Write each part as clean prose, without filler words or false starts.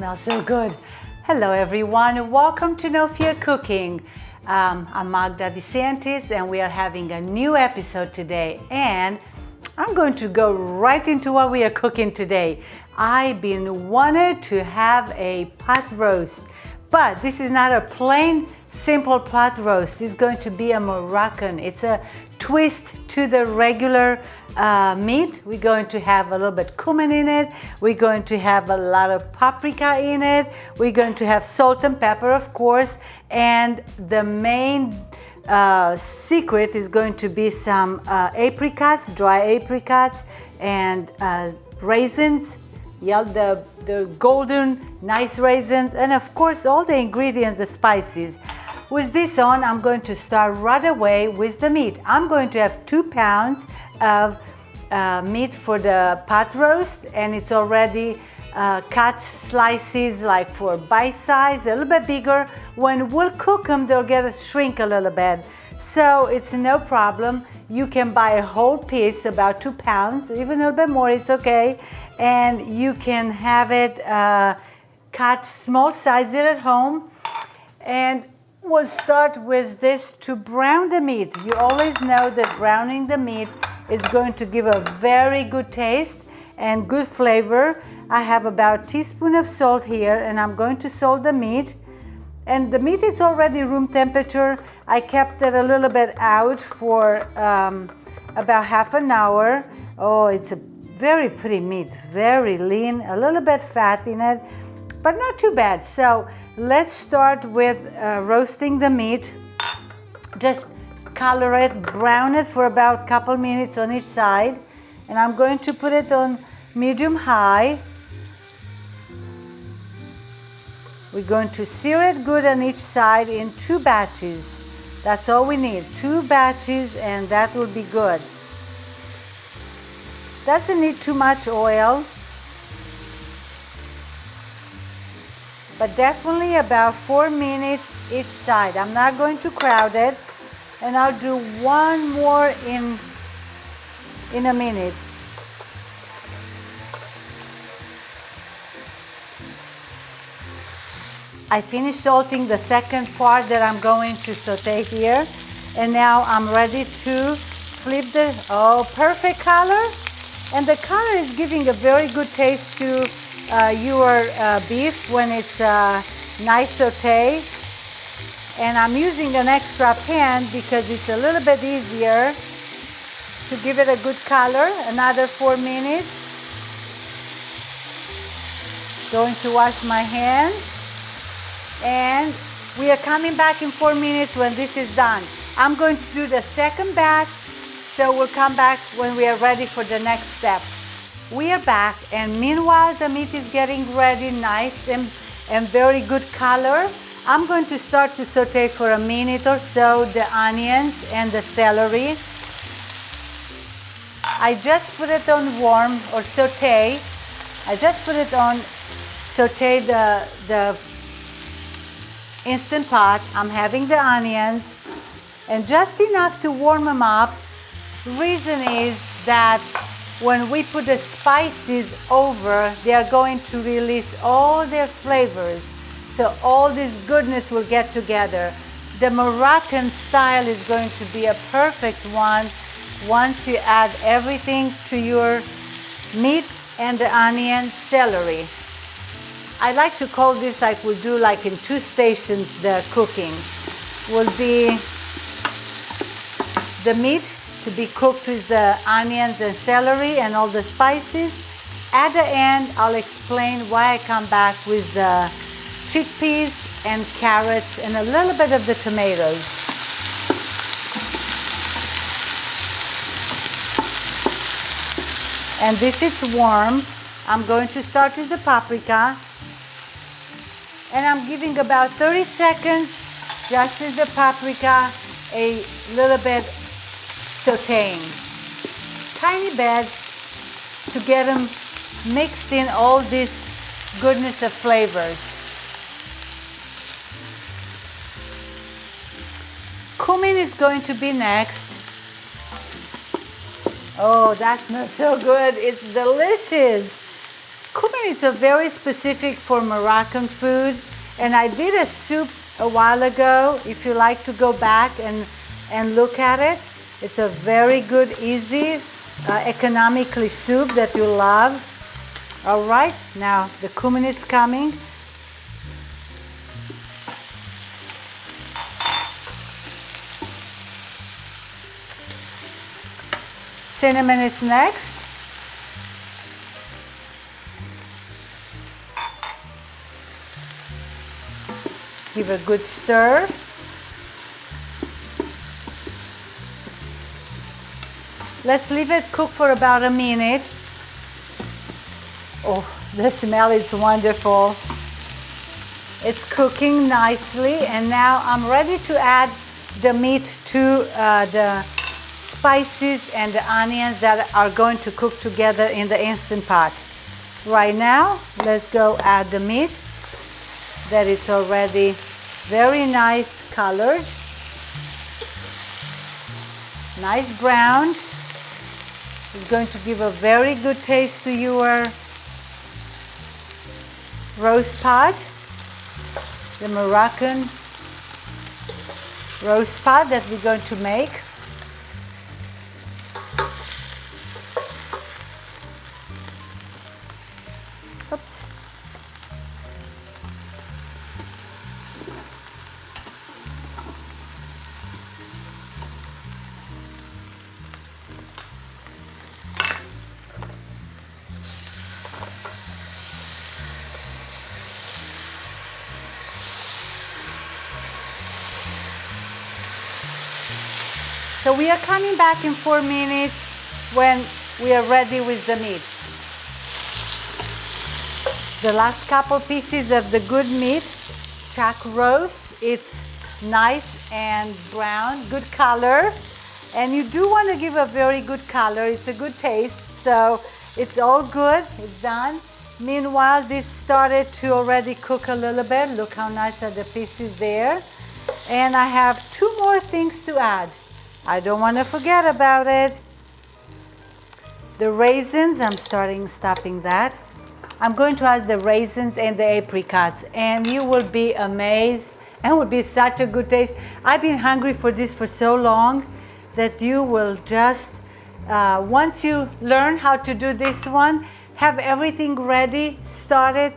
smells so good. Hello everyone, welcome to No Fear Cooking. I'm Magda DeSantis and we are having a new episode today, and I'm going to go right into what we are cooking today. I've been wanting to have a pot roast, but this is not a plain simple pot roast. It's going to be a Moroccan. It's a twist to the regular meat. We're going to have a little bit cumin in it. We're going to have a lot of paprika in it. We're going to have salt and pepper, of course, and the main secret is going to be some apricots, dry apricots, and raisins. Yeah, the golden nice raisins, and of course all the ingredients, the spices. With this on, I'm going to start right away with the meat. I'm going to have 2 pounds of meat for the pot roast, and it's already cut slices like for bite size, a little bit bigger. When we'll cook them, they'll shrink a little bit. So it's no problem. You can buy a whole piece, about 2 pounds, even a little bit more, it's okay. And you can have it cut small sizes at home. And we'll start with this to brown the meat. You always know that browning the meat is going to give a very good taste and good flavor. I have about a teaspoon of salt here, and I'm going to salt the meat. And the meat is already room temperature. I kept it a little bit out for about half an hour. Oh, it's a very pretty meat, very lean, a little bit fat in it, but not too bad. So let's start with roasting the meat. Just color it, brown it for about a couple minutes on each side. And I'm going to put it on medium high. We're going to sear it good on each side in 2 batches. That's all we need, 2 batches, and that will be good. Doesn't need too much oil, but definitely about 4 minutes each side. I'm not going to crowd it, and I'll do one more in a minute. I finished salting the second part that I'm going to saute here, and now I'm ready to flip perfect color. And the color is giving a very good taste to your beef when it's nice saute. And I'm using an extra pan because it's a little bit easier to give it a good color. Another 4 minutes. Going to wash my hands. And we are coming back in 4 minutes when this is done. I'm going to do the second batch, so we'll come back when we are ready for the next step. We are back, and meanwhile the meat is getting ready, nice and very good color. I'm going to start to saute for a minute or so the onions and the celery. I just put it on warm or saute. I just put it on saute the Instant Pot. I'm having the onions, and just enough to warm them up. The reason is that when we put the spices over, they are going to release all their flavors. So all this goodness will get together. The Moroccan style is going to be a perfect one once you add everything to your meat and the onion, celery. I like to call this like we do like in 2 stations. The cooking will be the meat to be cooked with the onions and celery and all the spices. At the end, I'll explain why I come back with the chickpeas and carrots and a little bit of the tomatoes. And this is warm. I'm going to start with the paprika. And I'm giving about 30 seconds just with the paprika, a little bit sauteing. Tiny bit to get them mixed in all this goodness of flavors. Cumin is going to be next. Oh, that smells so good. It's delicious. Cumin is a very specific for Moroccan food, and I did a soup a while ago. If you like to go back and look at it, it's a very good, easy, economically soup that you love. All right, now the cumin is coming. Cinnamon is next. Give a good stir. Let's leave it cook for about a minute. Oh, the smell is wonderful. It's cooking nicely, and now I'm ready to add the meat to the spices and the onions that are going to cook together in the Instant Pot. Right now, let's go add the meat that is already very nice colored, nice brown. It's going to give a very good taste to your roast pot, the Moroccan roast pot that we're going to make. Oops. So we are coming back in 4 minutes when we are ready with the meat. The last couple pieces of the good meat, chuck roast, it's nice and brown, good color. And you do want to give a very good color, it's a good taste. So it's all good, it's done. Meanwhile, this started to already cook a little bit. Look how nice are the pieces there. And I have 2 more things to add. I don't want to forget about it. The raisins, I'm stopping that. I'm going to add the raisins and the apricots, and you will be amazed, and it will be such a good taste. I've been hungry for this for so long that you will just, once you learn how to do this one, have everything ready, start it,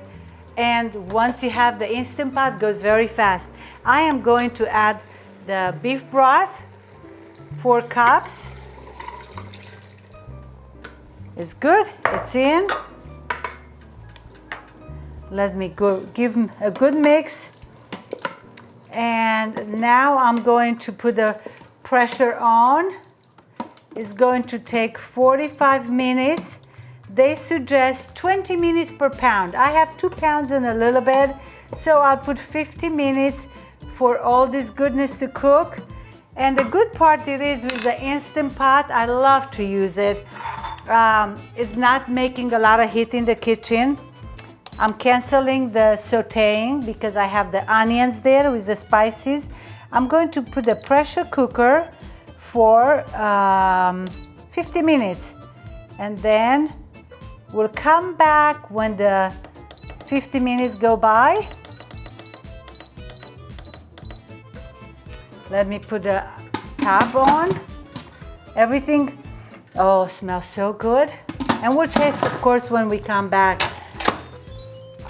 and once you have the Instant Pot, it goes very fast. I am going to add the beef broth, 4 cups. It's good, it's in. Let me go give them a good mix. And now I'm going to put the pressure on. It's going to take 45 minutes. They suggest 20 minutes per pound. I have 2 pounds and a little bit, so I'll put 50 minutes for all this goodness to cook. And the good part it is with the Instant Pot, I love to use it. It's not making a lot of heat in the kitchen. I'm canceling the sauteing because I have the onions there with the spices. I'm going to put the pressure cooker for 50 minutes. And then we'll come back when the 50 minutes go by. Let me put the top on. Everything, oh, smells so good. And we'll taste, of course, when we come back.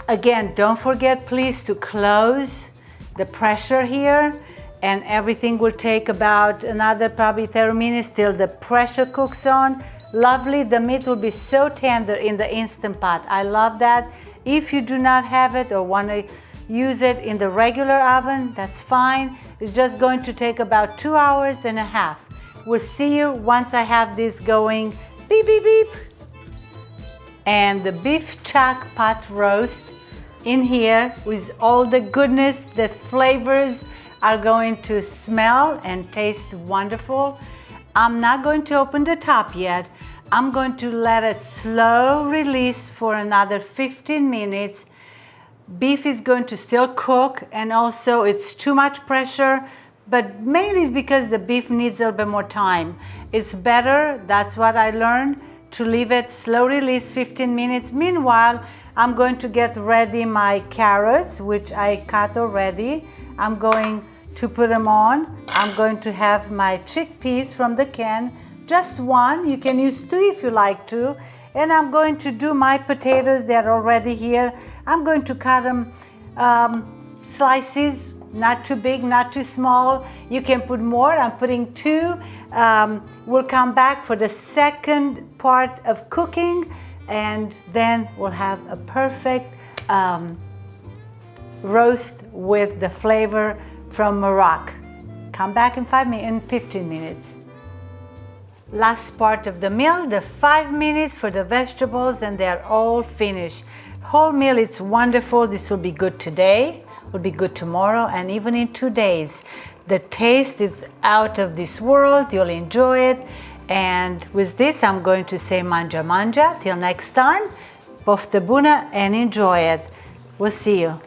Again, don't forget, please, to close the pressure here. And everything will take about another probably 30 minutes till the pressure cooks on. Lovely, the meat will be so tender in the Instant Pot. I love that. If you do not have it or want to use it in the regular oven, that's fine. It's just going to take about 2.5 hours. We'll see you once I have this going. Beep, beep, beep. And the beef chuck pot roast in here with all the goodness, the flavors are going to smell and taste wonderful. I'm not going to open the top yet. I'm going to let it slow release for another 15 minutes. Beef is going to still cook, and also it's too much pressure, but mainly it's because the beef needs a little bit more time. It's better, that's what I learned, to leave it slow release 15 minutes. Meanwhile, I'm going to get ready my carrots, which I cut already. I'm going to put them on. I'm going to have my chickpeas from the can, just one. You can use two if you like to. And I'm going to do my potatoes. They're already here. I'm going to cut them slices, not too big, not too small. You can put more. I'm putting two. We'll come back for the second part of cooking, and then we'll have a perfect roast with the flavor from Morocco. Come back in 15 minutes. Last part of the meal, the 5 minutes for the vegetables, and they're all finished. Whole meal, it's wonderful. This will be good today, will be good tomorrow, and even in 2 days. The taste is out of this world. You'll enjoy it. And with this, I'm going to say manja manja. Till next time, poftă bună and enjoy it. We'll see you.